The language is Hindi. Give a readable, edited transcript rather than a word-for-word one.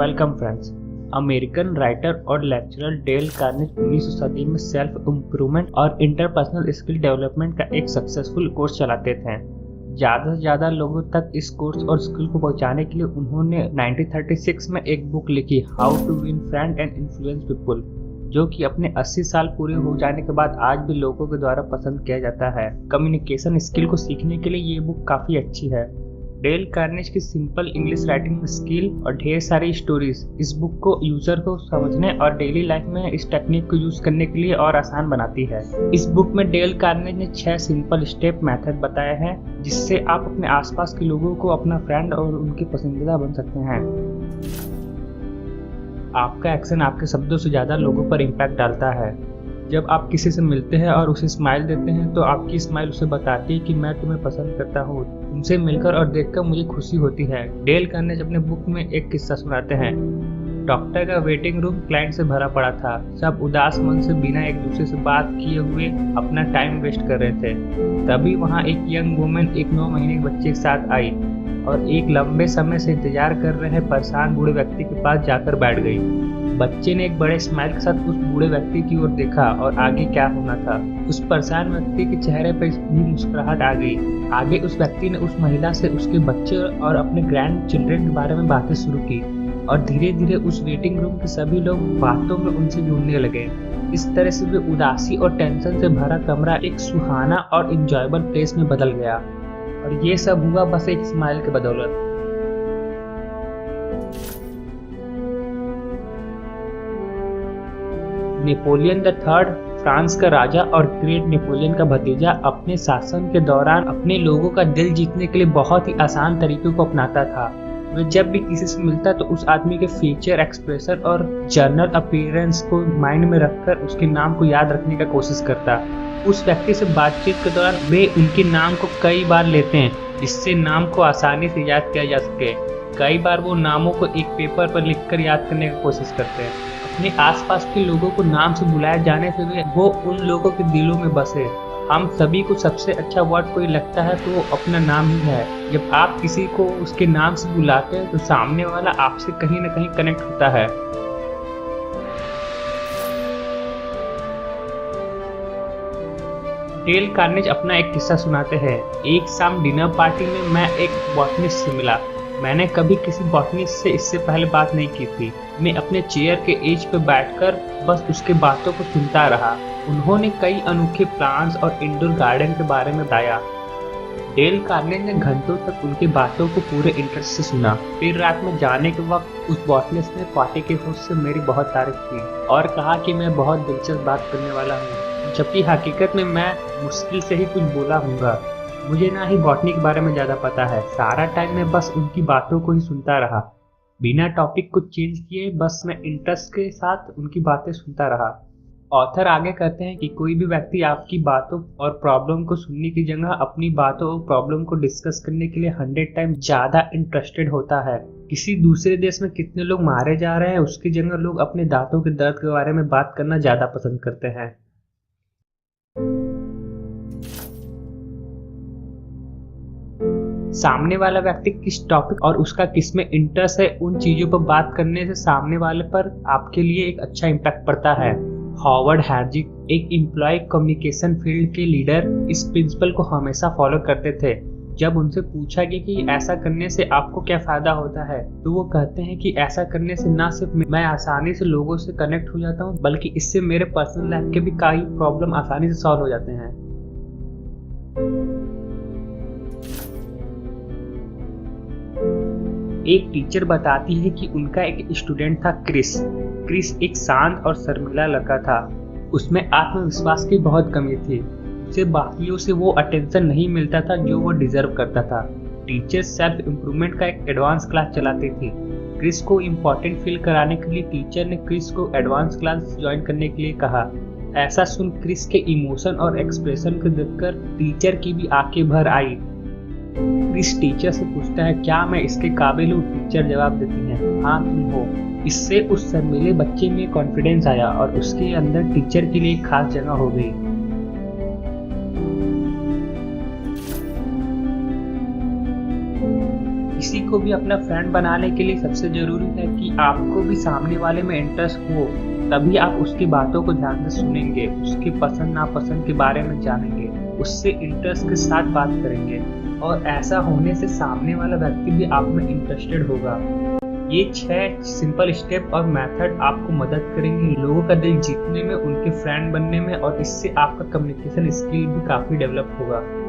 Welcome friends. अमेरिकन राइटर और लेक्चरर डेल कार्नेगी 19वीं सदी में सेल्फ इम्प्रूवमेंट और इंटरपर्सनल स्किल डेवलपमेंट का एक सक्सेसफुल कोर्स चलाते थे। ज़्यादा से ज़्यादा लोगों तक इस कोर्स और स्किल को पहुंचाने के लिए उन्होंने 1936 में एक बुक लिखी, how to win friend and influence people, जो कि अपने 80 साल पूरे हो जाने के बाद आज भी लोगों के द्वारा पसंद किया जाता है। कम्युनिकेशन स्किल को सीखने के लिए ये बुक काफ़ी अच्छी है। डेल कार्नेगी की सिंपल इंग्लिश राइटिंग स्किल और ढेर सारी स्टोरीज इस बुक को यूजर को समझने और डेली लाइफ में इस टेक्निक को यूज करने के लिए और आसान बनाती है। इस बुक में डेल कार्नेगी ने 6 सिंपल स्टेप मेथड बताए हैं जिससे आप अपने आसपास के लोगों को अपना फ्रेंड और उनके पसंदीदा बन सकते हैं। आपका एक्शन आपके शब्दों से ज़्यादा लोगों पर इम्पैक्ट डालता है। जब आप किसी से मिलते हैं और उसे स्माइल देते हैं तो आपकी स्माइल उसे बताती है कि मैं तुम्हें पसंद करता हूँ, तुमसे मिलकर और देखकर मुझे खुशी होती है। डेल कार्नेगी अपने बुक में एक किस्सा सुनाते हैं। डॉक्टर का वेटिंग रूम क्लाइंट से भरा पड़ा था। सब उदास मन से बिना एक दूसरे से बात किए हुए अपना टाइम वेस्ट कर रहे थे। तभी वहाँ एक यंग वुमेन एक 9 महीने के बच्चे के साथ आई और एक लंबे समय से इंतजार कर रहे परेशान बूढ़े व्यक्ति के पास जाकर बैठ गई। बच्चे ने एक बड़े स्माइल के साथ उस बूढ़े व्यक्ति की ओर देखा और आगे क्या होना था। उस परेशान व्यक्ति के चेहरे पर भी मुस्कुराहट आ गई। आगे उस व्यक्ति ने उस महिला से उसके बच्चे और अपने ग्रैंड चिल्ड्रन के बारे में बातें शुरू की और धीरे धीरे उस वेटिंग रूम के सभी लोग बातों में उनसे जुड़ने लगे। इस तरह से वे उदासी और टेंशन से भरा कमरा एक सुहाना और इंजॉयबल प्लेस में बदल गया। और ये सब हुआ बस एक स्माइल के बदौलत। नेपोलियन द थर्ड, फ्रांस का राजा और ग्रेट नेपोलियन का भतीजा, अपने शासन के दौरान अपने लोगों का दिल जीतने के लिए बहुत ही आसान तरीकों को अपनाता था। वह जब भी किसी से मिलता तो उस आदमी के फीचर एक्सप्रेशन और जर्नल अपीयरेंस को माइंड में रखकर उसके नाम को याद रखने का कोशिश करता। उस व्यक्ति से बातचीत के दौरान वे उनके नाम को कई बार लेते हैं जिससे नाम को आसानी से याद किया जा सके। कई बार वो नामों को एक पेपर पर लिखकर याद करने की कोशिश करते हैं। अपने आसपास के लोगों को नाम से बुलाए जाने से वो उन लोगों के दिलों में बसे। हम सभी को सबसे अच्छा वर्ड कोई लगता है तो वो अपना नाम ही है। जब आप किसी को उसके नाम से बुलाते हैं तो सामने वाला आपसे कहीं ना कहीं कनेक्ट होता है। डेल कार्नेगी अपना एक किस्सा सुनाते हैं। एक शाम डिनर पार्टी में मैं एक बॉटनिस्ट से मिला। मैंने कभी किसी बॉटनिस्ट से इससे पहले बात नहीं की थी। मैं अपने चेयर के एज पर बैठकर बस उसके बातों को सुनता रहा। उन्होंने कई अनोखे प्लांट्स और इंडोर गार्डन के बारे में बताया। डेल कार्नेगी ने घंटों तक उनकी बातों को पूरे इंटरेस्ट से सुना। फिर रात में जाने के वक्त उस बॉटनिस्ट ने पार्टी के होस्ट से मेरी बहुत तारीफ की और कहा कि मैं बहुत दिलचस्प बात करने वाला हूँ, जबकि हकीकत में मैं मुश्किल से ही कुछ बोला हूँगा। मुझे ना ही बॉटनी के बारे में ज़्यादा पता है। सारा टाइम मैं बस उनकी बातों को ही सुनता रहा, बिना टॉपिक को चेंज किए। बस मैं इंटरेस्ट के साथ उनकी बातें सुनता रहा। ऑथर आगे कहते हैं कि कोई भी व्यक्ति आपकी बातों और प्रॉब्लम को सुनने की जगह अपनी बातों और प्रॉब्लम को डिस्कस करने के लिए 100 टाइम ज़्यादा इंटरेस्टेड होता है। किसी दूसरे देश में कितने लोग मारे जा रहे हैं उसकी जगह लोग अपने दांतों के दर्द के बारे में बात करना ज़्यादा पसंद करते हैं। सामने वाला व्यक्ति किस टॉपिक और उसका किस में इंटरेस्ट है, उन चीज़ों पर बात करने से सामने वाले पर आपके लिए एक अच्छा इम्पैक्ट पड़ता है। हॉवर्ड हेर्जिग, एक एम्प्लॉय कम्युनिकेशन फील्ड के लीडर, इस प्रिंसिपल को हमेशा फॉलो करते थे। जब उनसे पूछा गया कि ऐसा करने से आपको क्या फ़ायदा होता है तो वो कहते हैं कि ऐसा करने से ना सिर्फ मैं आसानी से लोगों से कनेक्ट हो जाता हूँ बल्कि इससे मेरे पर्सनल लाइफ के भी कई प्रॉब्लम आसानी से सॉल्व हो जाते हैं। एक टीचर बताती है कि उनका एक स्टूडेंट था क्रिस एक शांत और शर्मीला लड़का था। उसमें आत्मविश्वास की बहुत कमी थी। उसे बाकियों से वो अटेंशन नहीं मिलता था जो वो डिजर्व करता था। टीचर सेल्फ इम्प्रूवमेंट का एक एडवांस क्लास चलाती थी। क्रिस को इम्पोर्टेंट फील कराने के लिए टीचर ने क्रिस को एडवांस क्लास ज्वाइन करने के लिए कहा। ऐसा सुन क्रिस के इमोशन और एक्सप्रेशन को देखकर टीचर की भी आंखें भर आई। क्रिस टीचर से पूछता है, क्या मैं इसके काबिल हूँ? टीचर जवाब देती है, हाँ तुम हो। इससे उस शर्मीले बच्चे में कॉन्फिडेंस आया और उसके अंदर टीचर के लिए एक खास जगह हो गई। किसी को भी अपना फ्रेंड बनाने के लिए सबसे जरूरी है कि आपको भी सामने वाले में इंटरेस्ट हो, तभी आप उसकी बातों को ध्यान से सुनेंगे, उसकी पसंद नापसंद के बारे में जानेंगे, उससे इंटरेस्ट के साथ बात करेंगे और ऐसा होने से सामने वाला व्यक्ति भी आप में इंटरेस्टेड होगा। ये 6 सिंपल स्टेप और मेथड आपको मदद करेंगे लोगों का दिल जीतने में, उनके फ्रेंड बनने में, और इससे आपका कम्युनिकेशन स्किल भी काफ़ी डेवलप होगा।